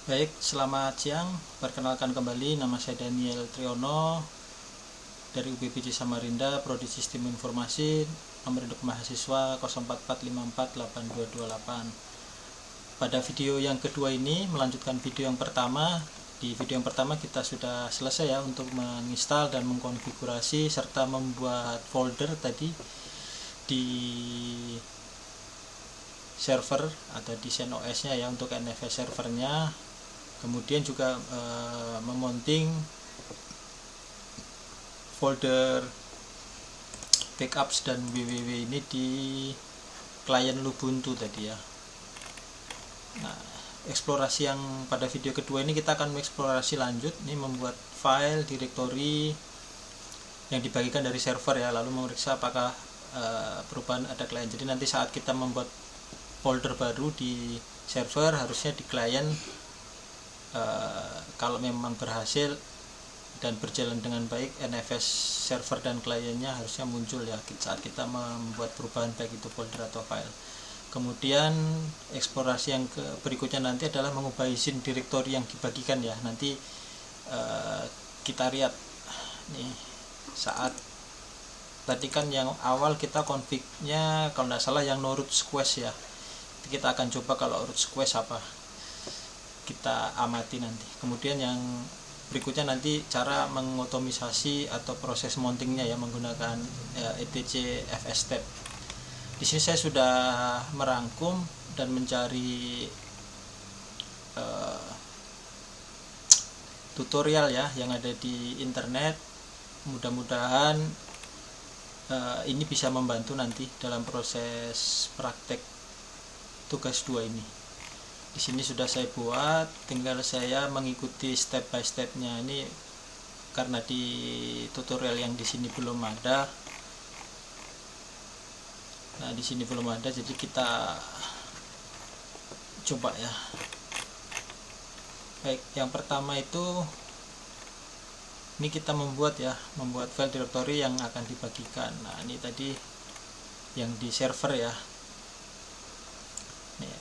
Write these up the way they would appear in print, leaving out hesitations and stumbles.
Baik, selamat siang. Perkenalkan kembali, nama saya Daniel Triono dari UPPJ Samarinda, Prodi Sistem Informasi, nomor induk mahasiswa 0445482228. Pada video yang kedua ini melanjutkan video yang pertama. Di video yang pertama kita sudah selesai ya untuk menginstal dan mengkonfigurasi serta membuat folder tadi di server atau di CentOS nya ya, untuk NFS servernya. Kemudian juga memounting folder backups dan www ini di klien Ubuntu tadi ya. Nah, eksplorasi yang pada video kedua ini kita akan mengeksplorasi lanjut, ini membuat file directory yang dibagikan dari server ya, lalu memeriksa apakah perubahan ada klien. Jadi nanti saat kita membuat folder baru di server, harusnya di klien kalau memang berhasil dan berjalan dengan baik, NFS server dan kliennya harusnya muncul ya saat kita membuat perubahan baik itu folder atau file. Kemudian eksplorasi yang berikutnya nanti adalah mengubah izin direktori yang dibagikan ya. Nanti kita lihat nih, saat tadi kan yang awal kita config-nya kalau tidak salah yang no root squash ya. Kita akan coba kalau root squash apa, kita amati nanti. Kemudian yang berikutnya nanti cara mengotomisasi atau proses mountingnya ya, menggunakan etc fstab. Di sini saya sudah merangkum dan mencari tutorial ya yang ada di internet. Mudah-mudahan ini bisa membantu nanti dalam proses praktek tugas 2 ini. Di sini sudah saya buat, tinggal saya mengikuti step by stepnya. Ini karena di tutorial yang di sini belum ada. Nah, di sini belum ada, jadi kita coba ya. Baik, yang pertama itu ini kita membuat file directory yang akan dibagikan. Nah, ini tadi yang di server ya. Nih,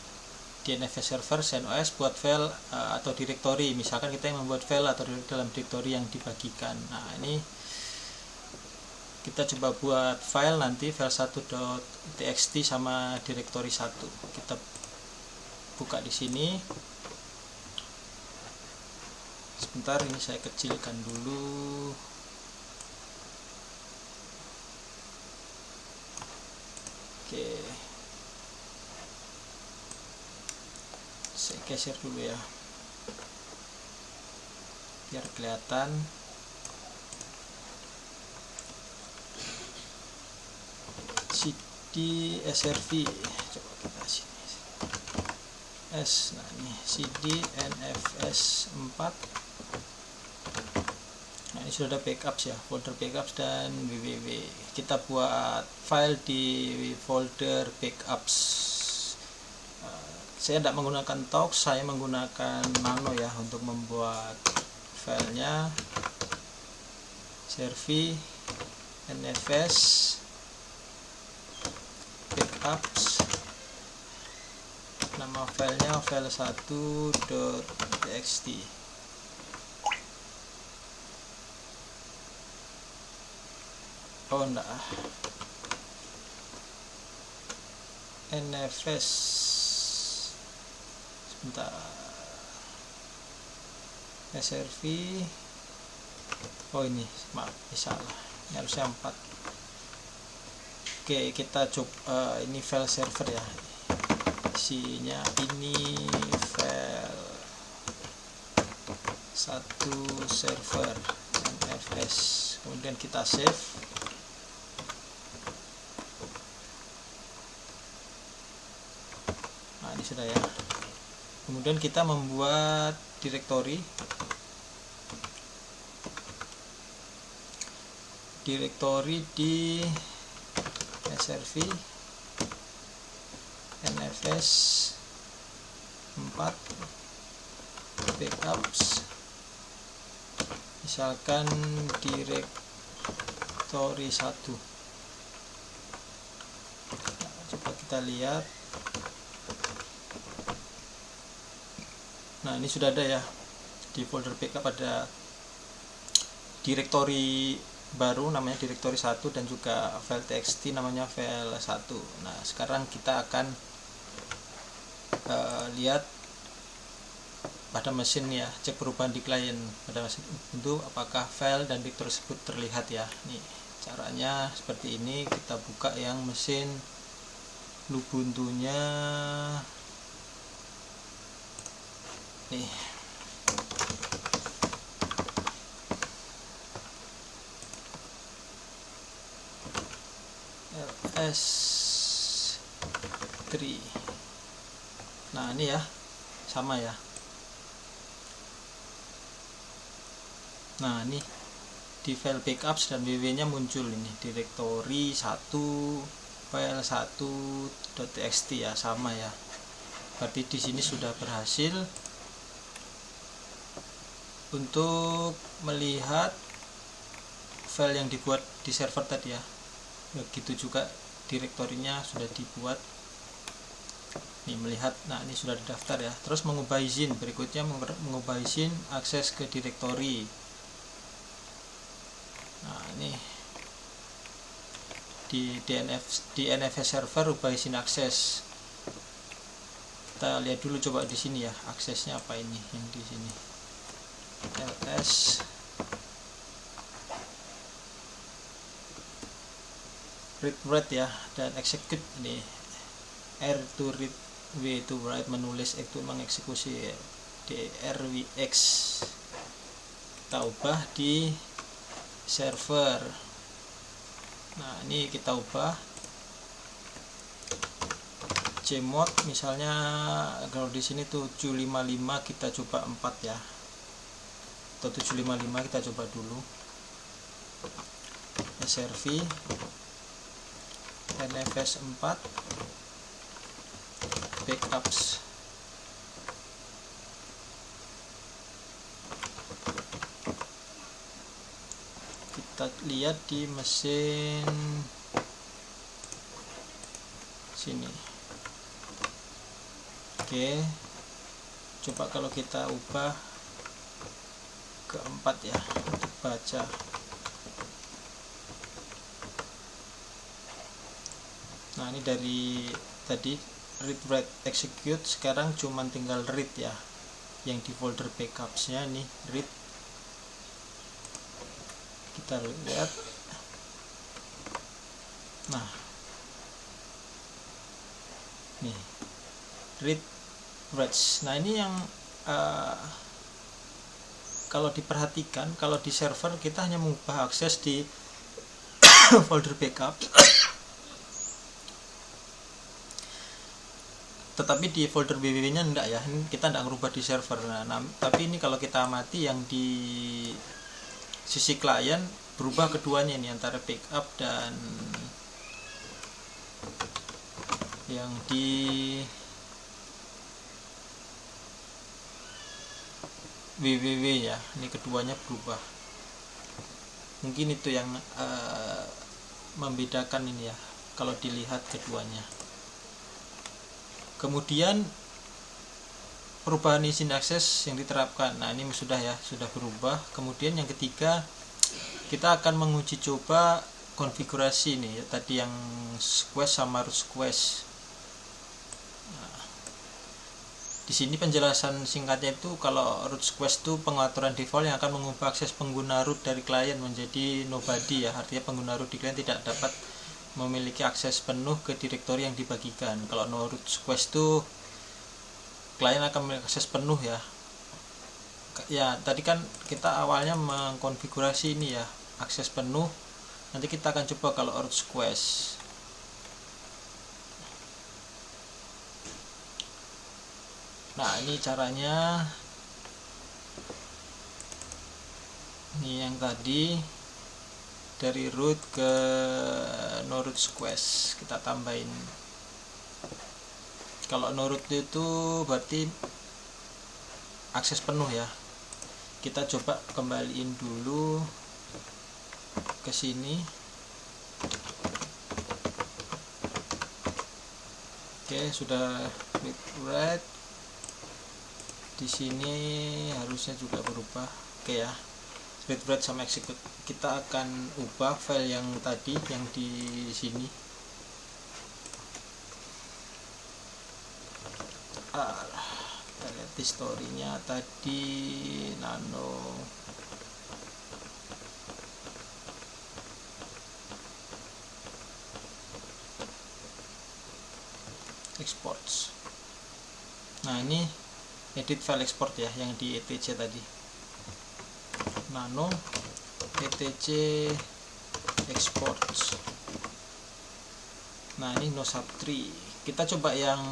di NFS server CentOS buat file atau directory. Misalkan kita yang membuat file atau dalam directory yang dibagikan. Nah, ini kita coba buat file nanti, file 1.txt sama directory 1. Kita buka di sini. Sebentar, ini saya kecilkan dulu. Oke. Saya geser dulu ya biar kelihatan. cd srv, coba kita sini s. Nah, ini cd nfs 4. Nah, ini sudah ada backups ya, folder backups dan www. Kita buat file di folder backups. Saya tidak menggunakan Tox, saya menggunakan Nano ya untuk membuat filenya. Servi nfs backups, nama filenya file 1.txt. Oh enggak, nfs, sebentar, srv. Oh ini maaf, salah, ini harusnya 4. Oke, kita coba ini file server ya, isinya ini file 1 server nfs. Kemudian kita save. Nah, ini sudah ya. Kemudian kita membuat directory di srv nfs 4 backups, misalkan directory 1. Nah, coba kita lihat. Nah, ini sudah ada ya, di folder backup ada direktori baru namanya direktori 1 dan juga file txt namanya file 1. Nah, sekarang kita akan lihat pada mesin ya, cek perubahan di klien pada mesin itu apakah file dan direktori tersebut terlihat ya. Nih caranya seperti ini, kita buka yang mesin Ubuntu-nya nih. ls3. Nah, ini ya sama ya. Nah, ini di file backups dan ww nya muncul ini direktori 1 file 1.txt ya, sama ya. Berarti di sini sudah berhasil untuk melihat file yang dibuat di server tadi ya. Begitu juga direktorinya sudah dibuat. Nih melihat, nah ini sudah didaftar ya. Terus mengubah izin, berikutnya mengubah izin akses ke direktori. Nah, ini di NFS server ubah izin akses. Kita lihat dulu coba di sini ya, aksesnya apa ini yang di sini. ls read write ya, dan execute ini R to read, W to write menulis, X to mengeksekusi, DRWX. Kita ubah di server. Nah, ini kita ubah Gmod misalnya, kalau di sini 755 kita coba 4 ya, atau 755 kita coba dulu. SRV NFS 4 backups. Kita lihat di mesin sini. Oke, coba kalau kita ubah ke 4 ya untuk baca. Nah, ini dari tadi read write execute, sekarang cuman tinggal read ya, yang di folder backupsnya nih read. Kita lihat, nah nih read writes. Nah, ini yang kalau diperhatikan, kalau di server kita hanya mengubah akses di folder backup, tetapi di folder ww nya enggak ya, ini kita enggak merubah di server. Nah, tapi ini kalau kita amati yang di sisi klien berubah keduanya ini, antara backup dan yang di www ya, ini keduanya berubah. Mungkin itu yang membedakan ini ya, kalau dilihat keduanya. Kemudian perubahan izin akses yang diterapkan. Nah, ini sudah ya, sudah berubah. Kemudian yang ketiga, kita akan menguji coba konfigurasi nih ya, tadi yang squash sama root squash. Nah, di sini penjelasan singkatnya itu, kalau root squash itu pengaturan default yang akan mengubah akses pengguna root dari klien menjadi nobody ya. Artinya pengguna root di klien tidak dapat memiliki akses penuh ke direktori yang dibagikan. Kalau no root squash itu klien akan memiliki akses penuh ya. Ya, tadi kan kita awalnya mengkonfigurasi ini ya, akses penuh. Nanti kita akan coba kalau root squash. Nah, ini caranya. Ini yang tadi dari root ke no root squash kita tambahin. Kalau no root itu berarti akses penuh ya. Kita coba kembaliin dulu ke sini. Oke, sudah read write. Di sini harusnya juga berubah. Oke ya, read write sama execute. Kita akan ubah file yang tadi yang di sini. Kita lihat di story-nya tadi, nano exports. Nah, ini edit file export ya, yang di etc tadi, nano etc exports. Nah, ini no sub3. Kita coba yang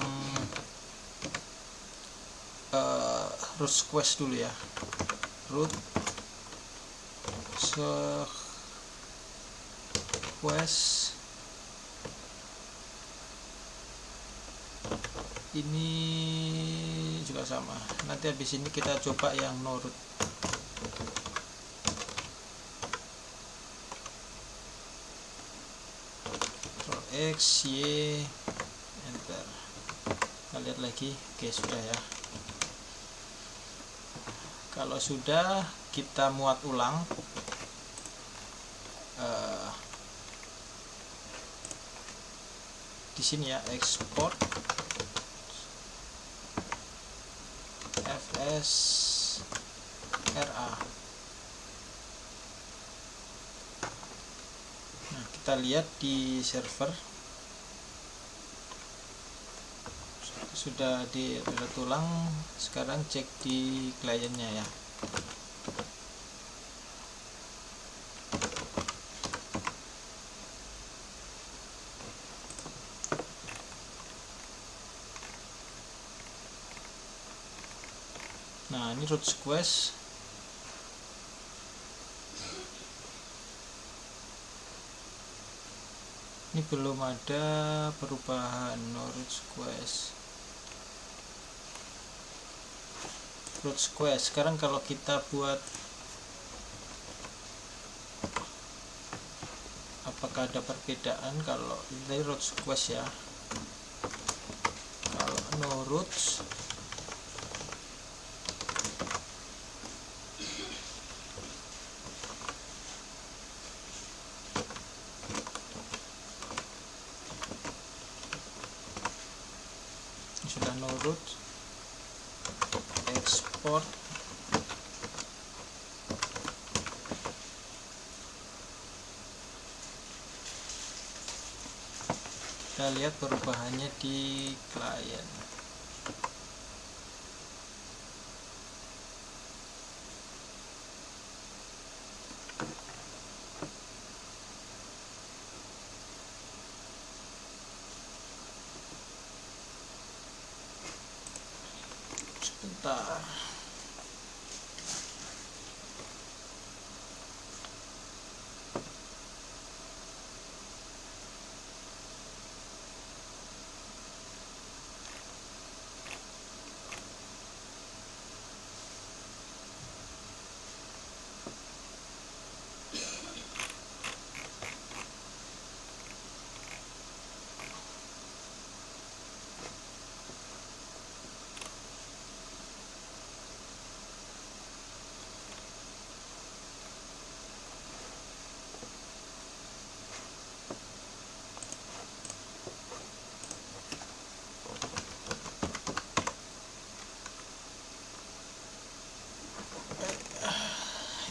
root request dulu ya, root request. Ini juga sama. Nanti habis ini kita coba yang no root. Ctrl X, Y, enter. Kita lihat lagi. Oke, sudah ya. Kalau sudah, kita muat ulang. Di sini ya, export fsra. Nah, kita lihat di server sudah di-read ulang. Sekarang cek di kliennya ya. Nah, ini root request. Ini belum ada perubahan. No root request. Root request. Sekarang kalau kita buat, apakah ada perbedaan? Kalau ini root request ya, kalau no roots sudah no root, export kita lihat perubahannya di klien. Sebentar.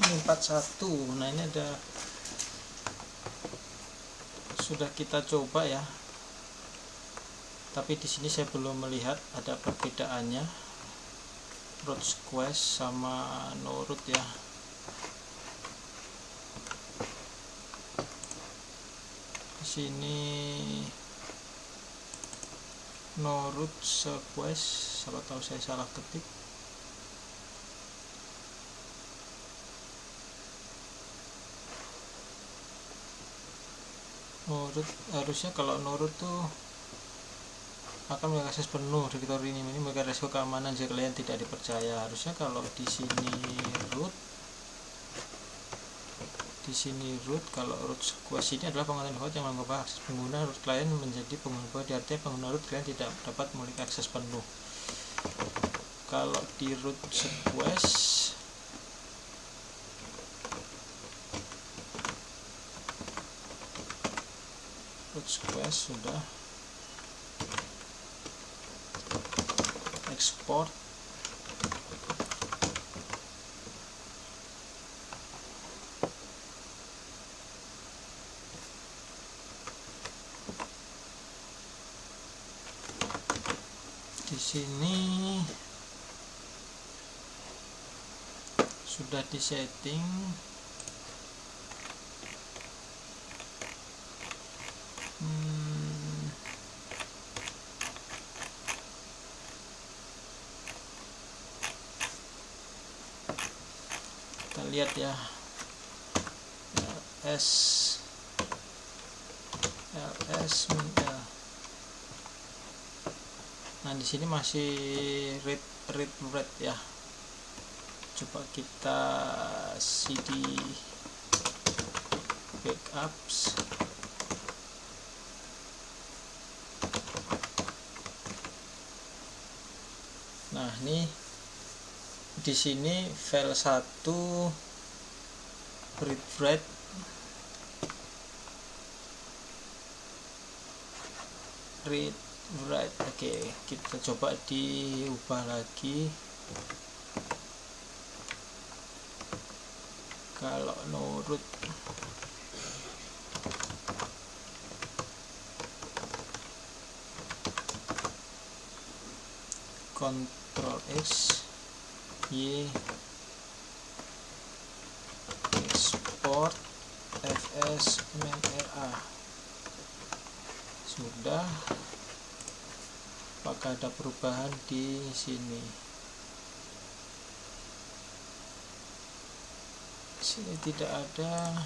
Ini 41. Nah, ini ada, sudah kita coba ya, tapi di sini saya belum melihat ada perbedaannya root request sama no root ya. Di sini no root request, siapa tahu saya salah ketik. No root, harusnya kalau no root tuh akan mengakses penuh direktori ini memberikan resiko keamanan jika kalian tidak dipercaya. Harusnya kalau di sini root, di sini root, kalau root request ini adalah penguatan default yang mengubah akses pengguna root klien menjadi pengguna, di artinya pengguna root klien tidak dapat memiliki akses penuh. Kalau di root request sudah export. Di sini sudah disetting kita lihat ya, ls min L. Nah di sini masih read ya. Coba kita cd backups. Nah ini di sini file 1 read write. Oke, kita coba diubah lagi. Kalau no root Ctrl X Y export fs -ra. Sudah. Apakah ada perubahan di sini? Sini tidak ada.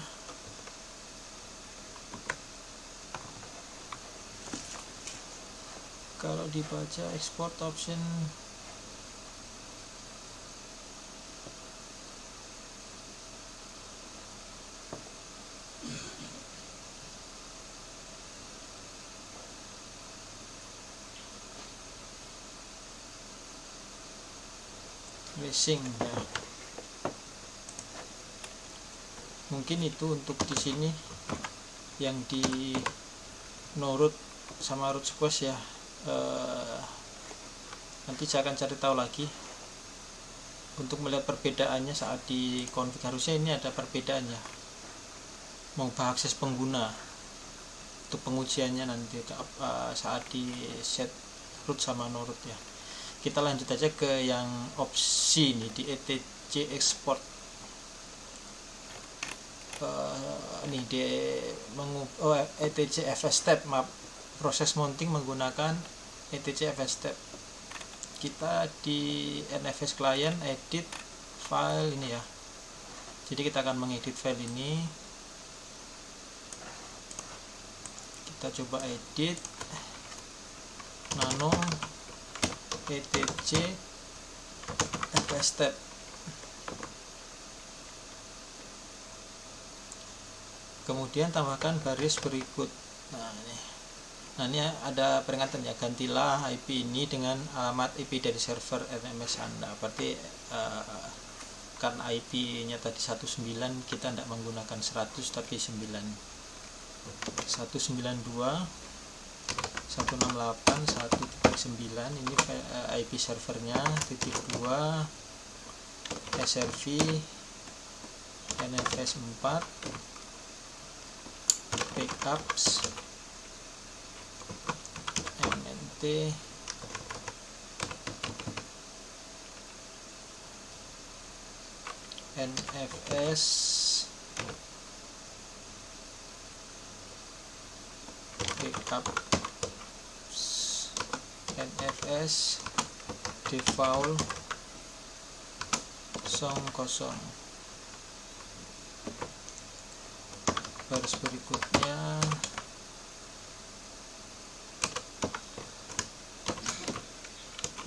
Kalau dibaca export option racing ya. Mungkin itu untuk di sini yang di no root sama root request ya. Nanti saya akan cari tahu lagi untuk melihat perbedaannya saat di config. Harusnya ini ada perbedaannya, mengubah akses pengguna untuk pengujiannya nanti saat di set root sama no root ya. Kita lanjut aja ke yang opsi ini di etc export. Ini di etc fs step, proses mounting menggunakan etc fs step. Kita di NFS client edit file ini ya. Jadi kita akan mengedit file ini. Kita coba edit nano etc fs step. Kemudian tambahkan baris berikut. Nah ini ada peringatan ya, gantilah IP ini dengan alamat IP dari server NMS Anda. Berarti karena IP-nya tadi 19, kita tidak menggunakan 100 tapi 9. 192 168.1.9 ini IP servernya. .2 SRV NFS 4 backups MNT NFS backups NFS default 00. Baris berikutnya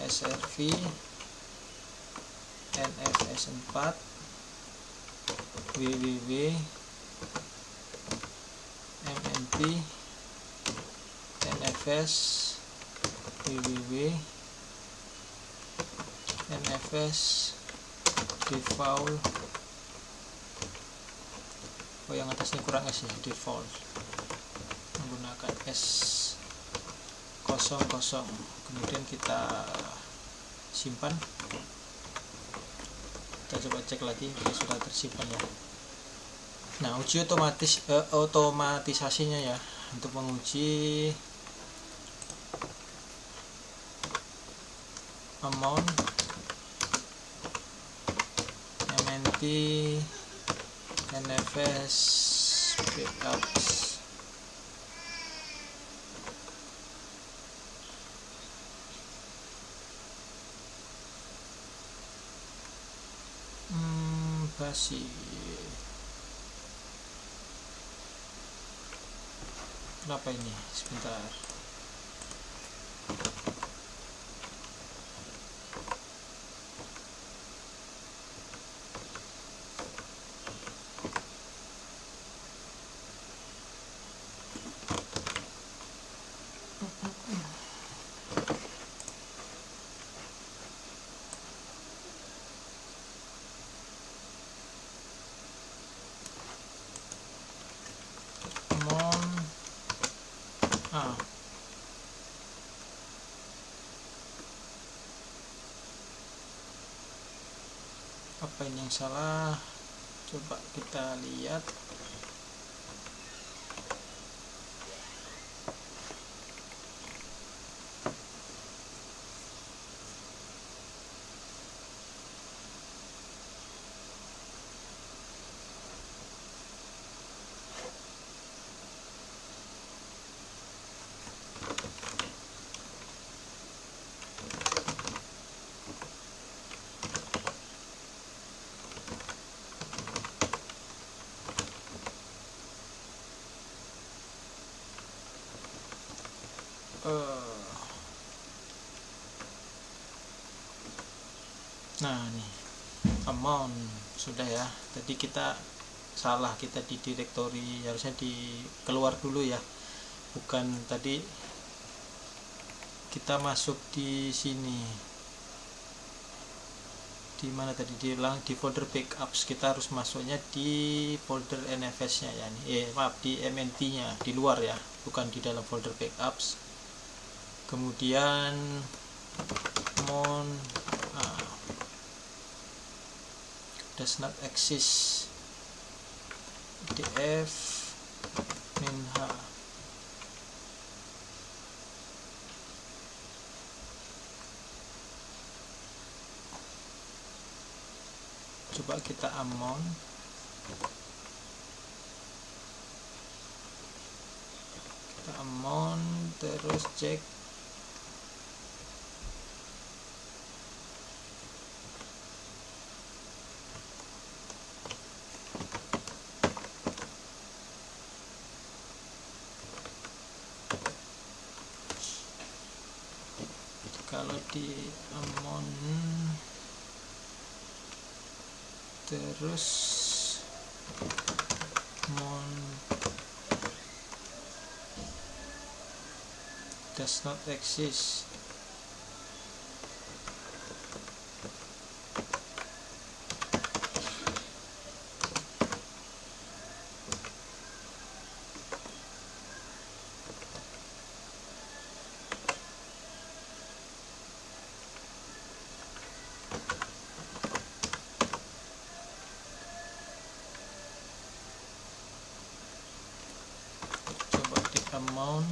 SRV NFS 4 www MNP NFS www NFS default, oh yang atasnya kurang S ya, default menggunakan S00, kemudian kita simpan. Kita coba cek lagi apakah sudah tersimpan ya. Nah, uji otomatisasinya ya, untuk menguji amount MNT NFS backups. Basi kenapa ini, sebentar. Apa ini yang salah? Coba kita lihat. Nah nih, amount sudah ya. Tadi kita salah, kita di directory, harusnya di keluar dulu ya, bukan tadi kita masuk di sini. Di mana tadi diulang, di folder backups. Kita harus masuknya di folder NFS nya ya, maaf, di MNT nya, di luar ya, bukan di dalam folder backups. Kemudian does not exist df minha. Coba kita amount, terus cek kalau di amount terus does not exist. Coba di amount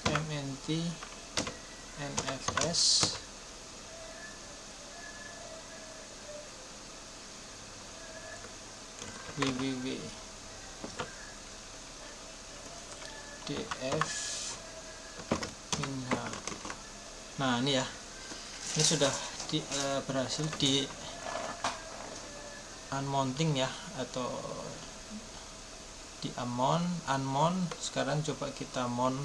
MNT NFS www df minha. Nah ini ya, ini sudah berhasil di unmounting ya, atau di unmount. Sekarang coba kita mount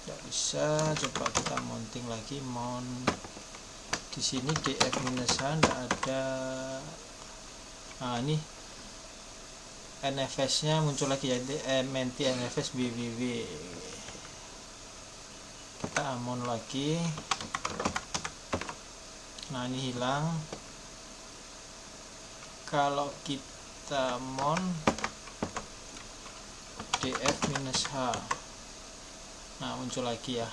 Tidak bisa. Coba kita mounting lagi, mount di sini df minus h tidak ada. Nah ini NFS nya muncul lagi ya, MNT NFS BWW. Kita amon lagi. Nah ini hilang. Kalau kita mount df minus h, nah muncul lagi ya.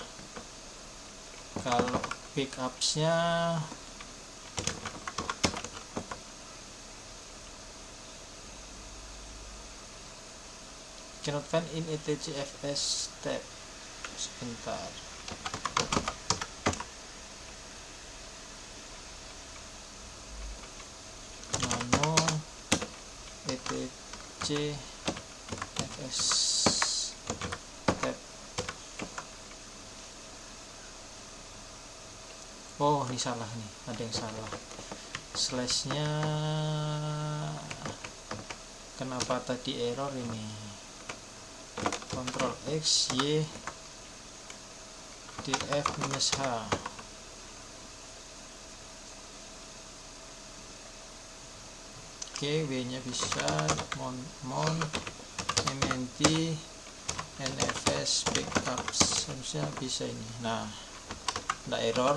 Kalau backups-nya cannot find in etcfs tab. Sebentar. Nano etcfs tab. Oh ini salah nih, ada yang salah. Slashnya kenapa tadi error ini? Ctrl X Y df minus h. Oke, W nya bisa, mount mnt nfs backups, harusnya bisa ini. Nah tidak error.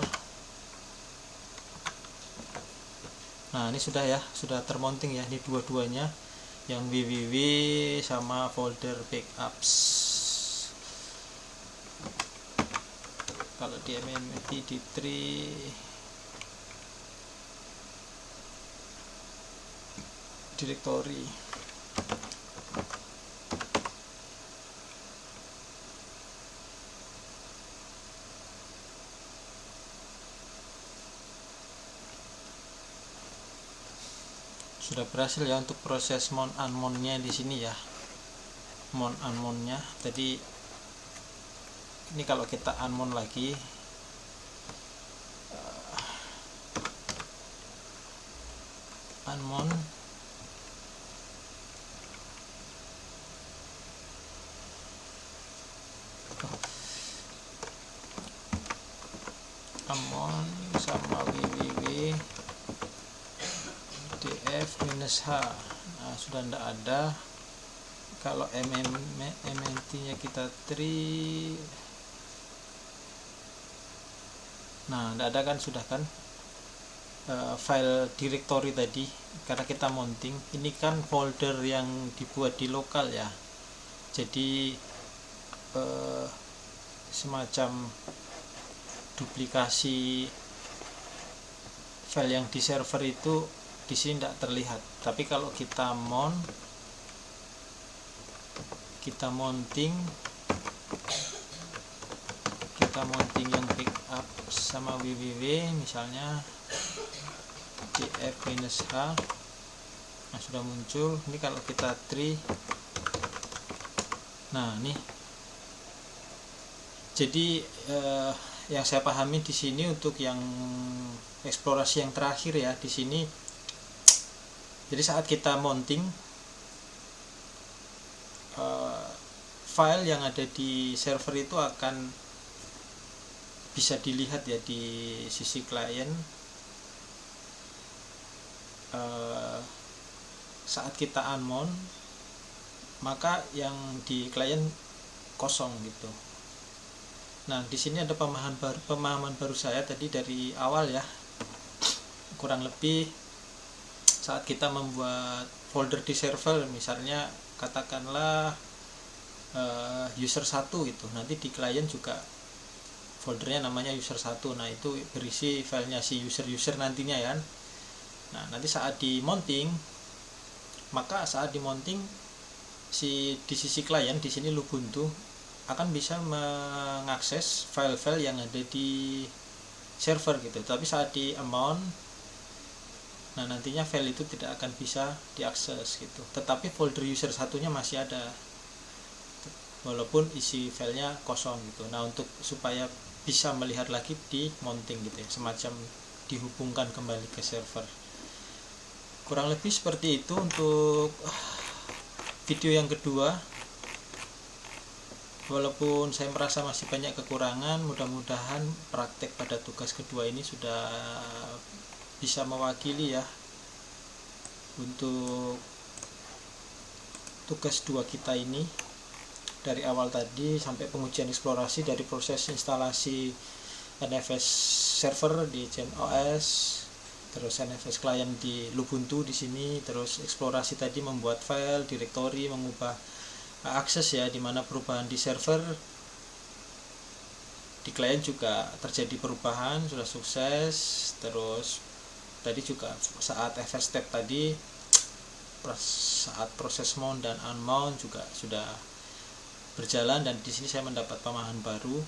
Nah ini sudah ya, sudah termounting ya, ini dua-duanya, yang www sama folder backups. Kalau di MMT di tree directory, sudah berhasil ya untuk proses mount unmount-nya di sini ya. Mount unmount-nya tadi ini kalau kita unmount lagi, unmount sama www df minus h. Nah sudah tidak ada. Kalau mnt nya kita tree, nah tidak ada kan, sudah kan file directory tadi, karena kita mounting. Ini kan folder yang dibuat di lokal ya, jadi semacam duplikasi file yang di server itu di sini tidak terlihat. Tapi kalau kita mounting yang backup sama www, misalnya df minus h, nah sudah muncul. Ini kalau kita tree, nah nih, jadi yang saya pahami di sini untuk yang eksplorasi yang terakhir ya di sini. Jadi saat kita mounting, file yang ada di server itu akan bisa dilihat ya di sisi klien saat kita unmount, maka yang di klien kosong gitu. Nah di sini ada pemahaman baru saya tadi dari awal ya, kurang lebih saat kita membuat folder di server, misalnya katakanlah user 1 gitu, nanti di klien juga foldernya namanya user 1. Nah itu berisi filenya si user nantinya ya. Nah nanti saat di mounting, maka saat di mounting di sisi klien di sini Lubuntu akan bisa mengakses file-file yang ada di server gitu. Tapi saat di mount, nah nantinya file itu tidak akan bisa diakses gitu, tetapi folder user satunya masih ada walaupun isi filenya kosong gitu. Nah untuk supaya bisa melihat lagi di mounting gitu ya, semacam dihubungkan kembali ke server. Kurang lebih seperti itu untuk video yang kedua. walaupun saya merasa masih banyak kekurangan, mudah-mudahan praktek pada tugas kedua ini sudah bisa mewakili ya untuk tugas 2 kita ini, dari awal tadi sampai pengujian eksplorasi dari proses instalasi NFS server di CentOS, terus NFS client di Lubuntu di sini, terus eksplorasi tadi membuat file, directory, mengubah akses ya, dimana perubahan di server, di client juga terjadi perubahan, sudah sukses. Terus tadi juga saat FS step tadi, saat proses mount dan unmount juga sudah berjalan, dan di sini saya mendapat pemahaman baru.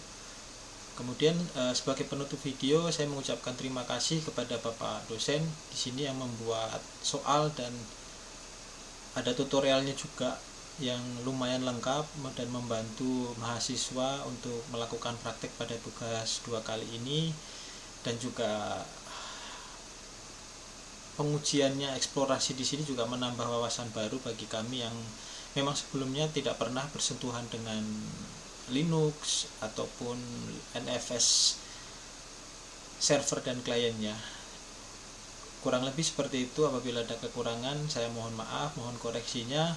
Kemudian sebagai penutup video, saya mengucapkan terima kasih kepada Bapak dosen di sini yang membuat soal dan ada tutorialnya juga yang lumayan lengkap dan membantu mahasiswa untuk melakukan praktek pada tugas 2 kali ini, dan juga pengujiannya eksplorasi di sini juga menambah wawasan baru bagi kami yang memang sebelumnya tidak pernah bersentuhan dengan Linux ataupun NFS server dan kliennya. Kurang lebih seperti itu. Apabila ada kekurangan, saya mohon maaf, mohon koreksinya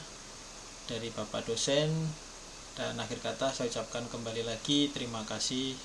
dari Bapak dosen. Dan akhir kata saya ucapkan kembali lagi terima kasih.